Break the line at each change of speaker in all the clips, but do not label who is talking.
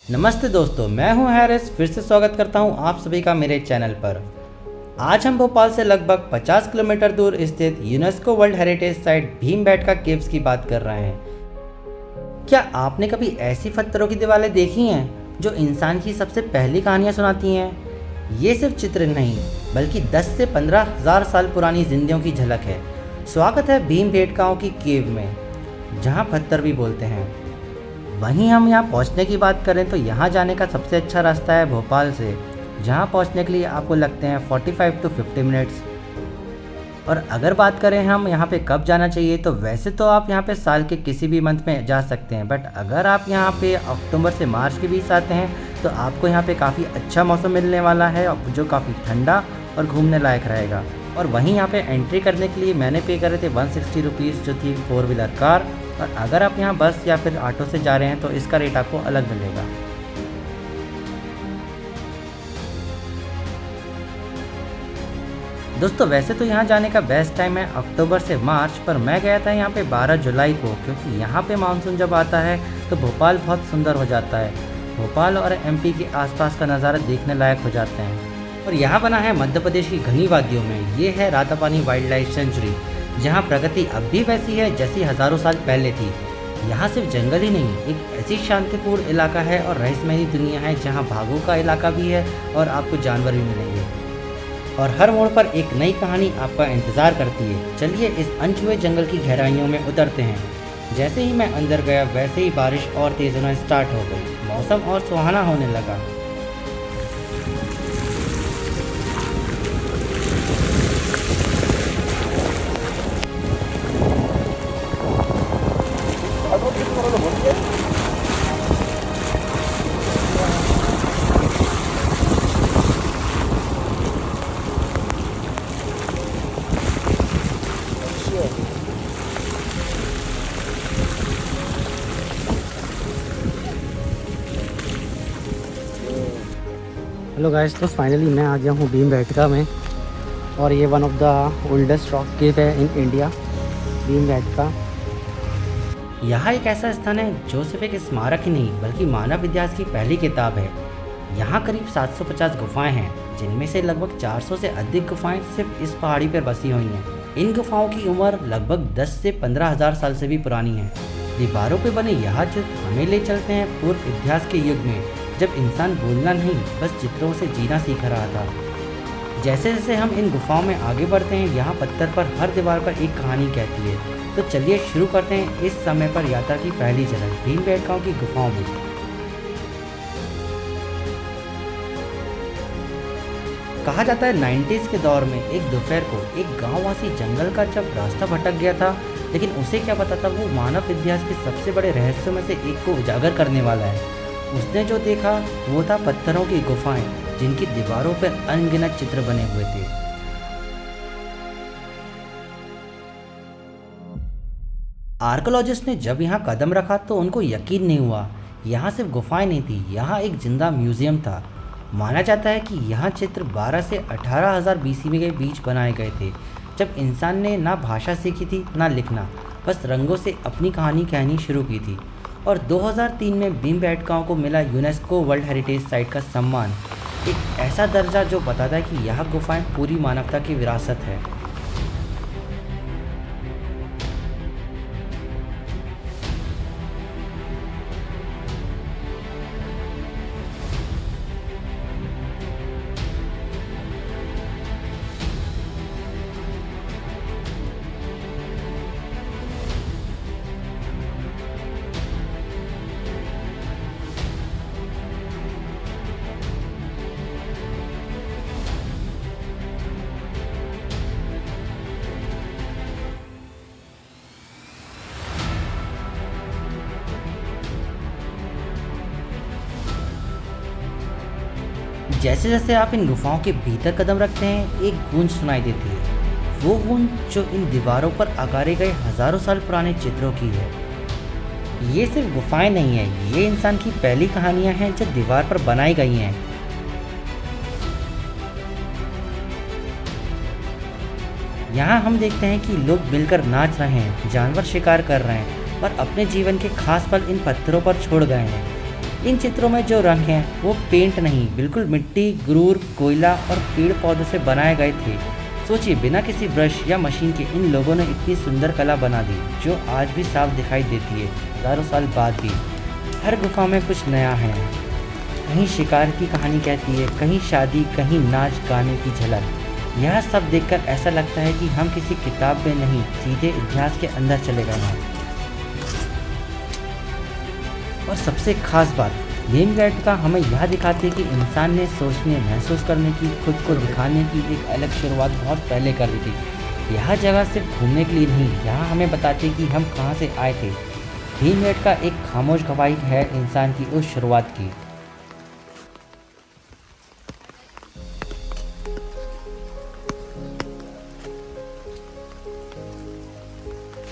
नमस्ते दोस्तों, मैं हूं हैरिस। फिर से स्वागत करता हूं आप सभी का मेरे चैनल पर। आज हम भोपाल से लगभग 50 किलोमीटर दूर स्थित UNESCO world heritage site Bhimbetka caves की बात कर रहे हैं। क्या आपने कभी ऐसी पत्थरों की दीवारें देखी हैं जो इंसान की सबसे पहली कहानियां सुनाती हैं? ये सिर्फ चित्र नहीं बल्कि 10 से 15 हज़ार साल पुरानी जिंदगियों की झलक है। स्वागत है भीमबेटकाओं की केव में, जहाँ पत्थर भी बोलते हैं। वहीं हम यहाँ पहुँचने की बात करें तो यहाँ जाने का सबसे अच्छा रास्ता है भोपाल से, जहाँ पहुँचने के लिए आपको लगते हैं 45 to 50 मिनट्स। और अगर बात करें हम यहाँ पे कब जाना चाहिए, तो वैसे तो आप यहाँ पे साल के किसी भी मंथ में जा सकते हैं, बट अगर आप यहाँ पे अक्टूबर से मार्च के बीच आते हैं तो आपको यहाँ पे काफ़ी अच्छा मौसम मिलने वाला है, जो काफ़ी ठंडा और घूमने लायक रहेगा। और वहीं यहाँ पे एंट्री करने के लिए मैंने पे करे थे 160 रुपीज़, जो थी 4 व्हीलर कार। और अगर आप यहाँ बस या फिर ऑटो से जा रहे हैं तो इसका रेट आपको अलग मिलेगा। दोस्तों, वैसे तो यहाँ जाने का बेस्ट टाइम है अक्टूबर से मार्च, पर मैं गया था यहाँ पे 12 जुलाई को, क्योंकि यहाँ पे मानसून जब आता है तो भोपाल बहुत सुंदर हो जाता है। भोपाल और एमपी के आसपास का नज़ारा देखने लायक हो जाते हैं। और यहाँ बना है मध्य प्रदेश की घनी वादियों में। ये है रातापानी वाइल्ड लाइफ सेंचुरी, जहाँ प्रगति अब भी वैसी है जैसी हज़ारों साल पहले थी। यहाँ सिर्फ जंगल ही नहीं, एक ऐसी शांतिपूर्ण इलाका है और रहस्यमयी दुनिया है, जहाँ भागों का इलाका भी है और आपको जानवर भी मिलेंगे। और हर मोड़ पर एक नई कहानी आपका इंतज़ार करती है। चलिए इस अनछुए जंगल की गहराइयों में उतरते हैं। जैसे ही मैं अंदर गया वैसे ही बारिश और तेज़ होना स्टार्ट हो गई। मौसम और सुहाना होने लगा। हेलो गाइस, तो फाइनली मैं आ गया हूँ भीमबेटका में। और ये one of the oldest rock cave है इन इंडिया, भीमबेटका। यहाँ एक ऐसा स्थान है जो सिर्फ एक स्मारक ही नहीं बल्कि मानव इतिहास की पहली किताब है। यहाँ करीब 750 गुफाएं हैं, जिनमें से लगभग 400 से अधिक गुफाएं सिर्फ इस पहाड़ी पर बसी हुई हैं। इन गुफाओं की उम्र लगभग 10 से 15 हज़ार साल से भी पुरानी है। दीवारों पर बने यह चित्र हमें ले चलते हैं पूर्व इतिहास के युग में, जब इंसान बोलना नहीं बस चित्रों से जीना सीख रहा था। जैसे जैसे हम इन गुफाओं में आगे बढ़ते हैं, यहाँ पत्थर पर हर दीवार पर एक कहानी कहती है। तो चलिए शुरू करते हैं इस समय पर यात्रा की पहली झलक भीमबेटकाओं की गुफाओं में। कहा जाता है 90s के दौर में एक दोपहर को एक गांववासी जंगल का जब रास्ता भटक गया था, लेकिन उसे क्या पता था वो मानव इतिहास के सबसे बड़े रहस्यों में से एक को उजागर करने वाला है। उसने जो देखा वो था पत्थरों की गुफाएं, जिनकी दीवारों पर अनगिनत चित्र बने हुए थे। आर्कियोलॉजिस्ट ने जब यहाँ कदम रखा तो उनको यकीन नहीं हुआ। यहाँ सिर्फ गुफाएं नहीं थी, यहाँ एक जिंदा म्यूजियम था। माना जाता है कि यहाँ चित्र 12 से 18,000 BC के बीच बनाए गए थे, जब इंसान ने ना भाषा सीखी थी ना लिखना, बस रंगों से अपनी कहानी कहनी शुरू की थी। और 2003 में भीमबेटकाओं को मिला यूनेस्को वर्ल्ड हेरिटेज साइट का सम्मान, एक ऐसा दर्जा जो बताता है कि यह गुफाएं पूरी मानवता की विरासत है। जैसे जैसे आप इन गुफाओं के भीतर कदम रखते हैं, एक गूंज सुनाई देती है। वो गूंज जो इन दीवारों पर आकारे गए हजारों साल पुराने चित्रों की है। ये सिर्फ गुफाएं नहीं है, ये इंसान की पहली कहानियां हैं जो दीवार पर बनाई गई हैं। यहाँ हम देखते हैं कि लोग मिलकर नाच रहे हैं, जानवर शिकार कर रहे हैं और अपने जीवन के खास पल इन पत्थरों पर छोड़ गए हैं। इन चित्रों में जो रंग हैं वो पेंट नहीं, बिल्कुल मिट्टी, गुरूर, कोयला और पेड़ पौधों से बनाए गए थे। सोचिए, बिना किसी ब्रश या मशीन के इन लोगों ने इतनी सुंदर कला बना दी जो आज भी साफ दिखाई देती है हज़ारों साल बाद भी। हर गुफा में कुछ नया है। कहीं शिकार की कहानी कहती है, कहीं शादी, कहीं नाच गाने की झलक। यह सब देखकर ऐसा लगता है कि हम किसी किताब में नहीं, सीधे इतिहास के अंदर चले गए हैं। और सबसे खास बात, भीमबेटका हमें यह दिखाती है कि इंसान ने सोचने, महसूस करने की, खुद को दिखाने की एक अलग शुरुआत बहुत पहले कर दी थी। यह जगह सिर्फ घूमने के लिए नहीं, यहाँ हमें बताती है कि हम कहाँ से आए थे। भीमबेटका एक खामोश गवाही है इंसान की उस शुरुआत की।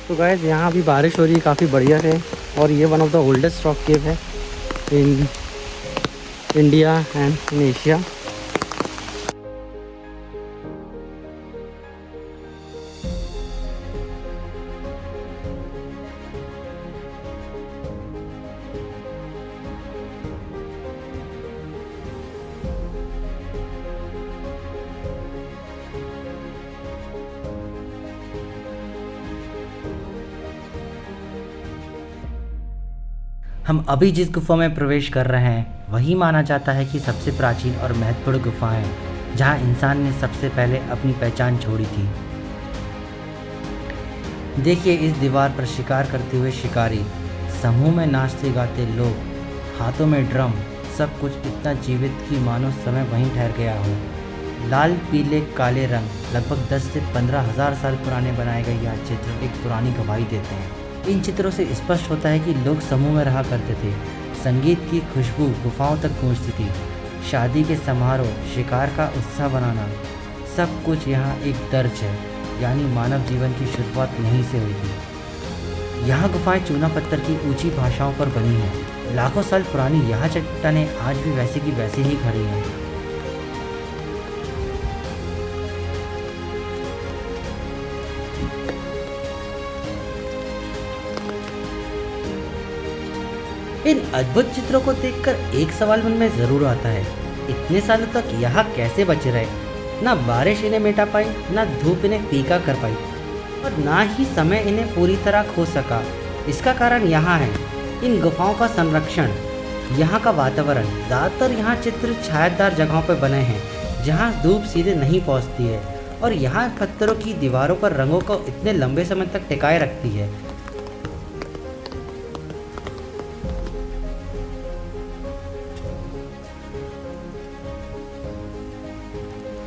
तो गाइस यहाँ अभी बारिश हो रही है काफ़ी बढ़िया है, और ये one of the oldest rock cave है in India and in Asia.
हम अभी जिस गुफा में प्रवेश कर रहे हैं वही माना जाता है कि सबसे प्राचीन और महत्वपूर्ण गुफा है जहां इंसान ने सबसे पहले अपनी पहचान छोड़ी थी। देखिए, इस दीवार पर शिकार करते हुए शिकारी, समूह में नाचते गाते लोग, हाथों में ड्रम, सब कुछ इतना जीवित कि मानो समय वहीं ठहर गया हो। लाल, पीले, काले रंग लगभग 10 से 15 हज़ार साल पुराने बनाए गए यह चित्र एक पुरानी गवाही देते हैं। इन चित्रों से स्पष्ट होता है कि लोग समूह में रहा करते थे। संगीत की खुशबू गुफाओं तक गूंजती थी। शादी के समारोह, शिकार का उत्साह बनाना, सब कुछ यहाँ एक दर्ज है, यानी मानव जीवन की शुरुआत यहीं से हुई थी। यहाँ गुफाएं चूना पत्थर की ऊंची भाषाओं पर बनी हैं। लाखों साल पुरानी यह चट्टानें आज भी वैसी की वैसी ही खड़ी हैं। इन अद्भुत चित्रों को देखकर एक सवाल मन में जरूर आता है, इतने सालों तक यहाँ कैसे बचे रहे? ना बारिश इन्हें मिटा पाई, ना धूप इन्हें फीका कर पाई, और ना ही समय इन्हें पूरी तरह खो सका। इसका कारण यहाँ है इन गुफाओं का संरक्षण, यहाँ का वातावरण। ज़्यादातर यहाँ चित्र छायादार जगहों पर बने हैं जहाँ धूप सीधे नहीं पहुँचती है, और यहाँ पत्थरों की दीवारों पर रंगों को इतने लंबे समय तक टिकाए रखती है।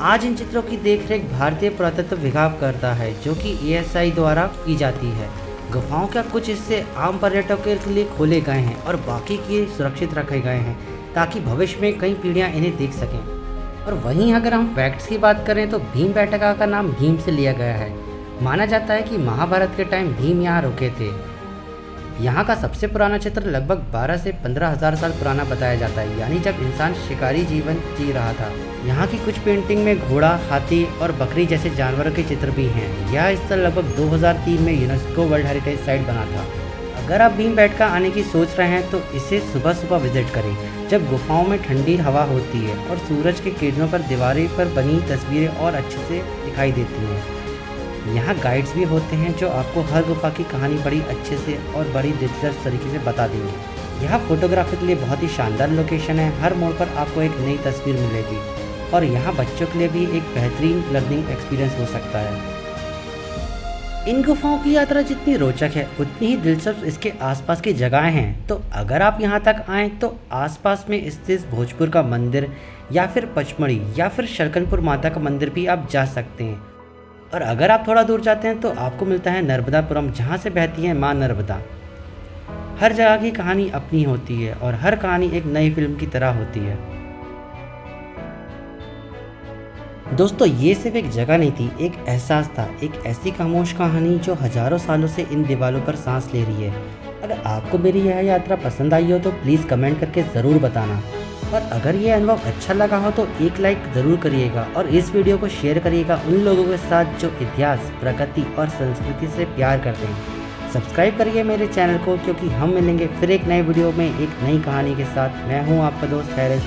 आज इन चित्रों की देखरेख भारतीय पुरातत्व विभाग करता है, जो कि ASI द्वारा की जाती है। गुफाओं के कुछ हिस्से आम पर्यटकों के लिए खोले गए हैं और बाकी के सुरक्षित रखे गए हैं ताकि भविष्य में कई पीढ़ियां इन्हें देख सकें। और वहीं अगर हम फैक्ट्स की बात करें तो भीमबेटका का नाम भीम से लिया गया है। माना जाता है कि महाभारत के टाइम भीम यहाँ रुके थे। यहाँ का सबसे पुराना चित्र लगभग 12 से 15 हज़ार साल पुराना बताया जाता है, यानी जब इंसान शिकारी जीवन जी रहा था। यहाँ की कुछ पेंटिंग में घोड़ा, हाथी और बकरी जैसे जानवरों के चित्र भी हैं। यह स्थल लगभग 2003 में यूनेस्को वर्ल्ड हेरिटेज साइट बना था। अगर आप भीमबेटका आने की सोच रहे हैं तो इसे सुबह सुबह विजिट करें, जब गुफाओं में ठंडी हवा होती है और सूरज के किरणों पर दीवारें पर बनी तस्वीरें और अच्छे से दिखाई देती हैं। यहाँ गाइड्स भी होते हैं जो आपको हर गुफा की कहानी बड़ी अच्छे से और बड़ी दिलचस्प तरीके से बता देंगे। यह फोटोग्राफी के लिए बहुत ही शानदार लोकेशन है। हर मोड़ पर आपको एक नई तस्वीर मिलेगी, और यहाँ बच्चों के लिए भी एक बेहतरीन लर्निंग एक्सपीरियंस हो सकता है। इन गुफाओं की यात्रा जितनी रोचक है उतनी ही दिलचस्प इसके आसपास की जगहें हैं। तो अगर आप यहाँ तक आएँ तो आसपास में स्थित भोजपुर का मंदिर या फिर पचमढ़ी या फिर शलकनपुर माता का मंदिर भी आप जा सकते हैं। और अगर आप थोड़ा दूर जाते हैं तो आपको मिलता है नर्मदापुरम, जहाँ से बहती है माँ नर्मदा। हर जगह की कहानी अपनी होती है और हर कहानी एक नई फिल्म की तरह होती है। दोस्तों, ये सिर्फ एक जगह नहीं थी, एक एहसास था, एक ऐसी खामोश कहानी जो हजारों सालों से इन दीवारों पर सांस ले रही है। अगर आपको मेरी यह यात्रा पसंद आई हो तो प्लीज़ कमेंट करके ज़रूर बताना, और अगर ये अनुभव अच्छा लगा हो तो एक लाइक ज़रूर करिएगा और इस वीडियो को शेयर करिएगा उन लोगों के साथ जो इतिहास, प्रकृति और संस्कृति से प्यार करते हैं। सब्सक्राइब करिए मेरे चैनल को, क्योंकि हम मिलेंगे फिर एक नए वीडियो में एक नई कहानी के साथ। मैं हूँ आपका दोस्त हैरिस।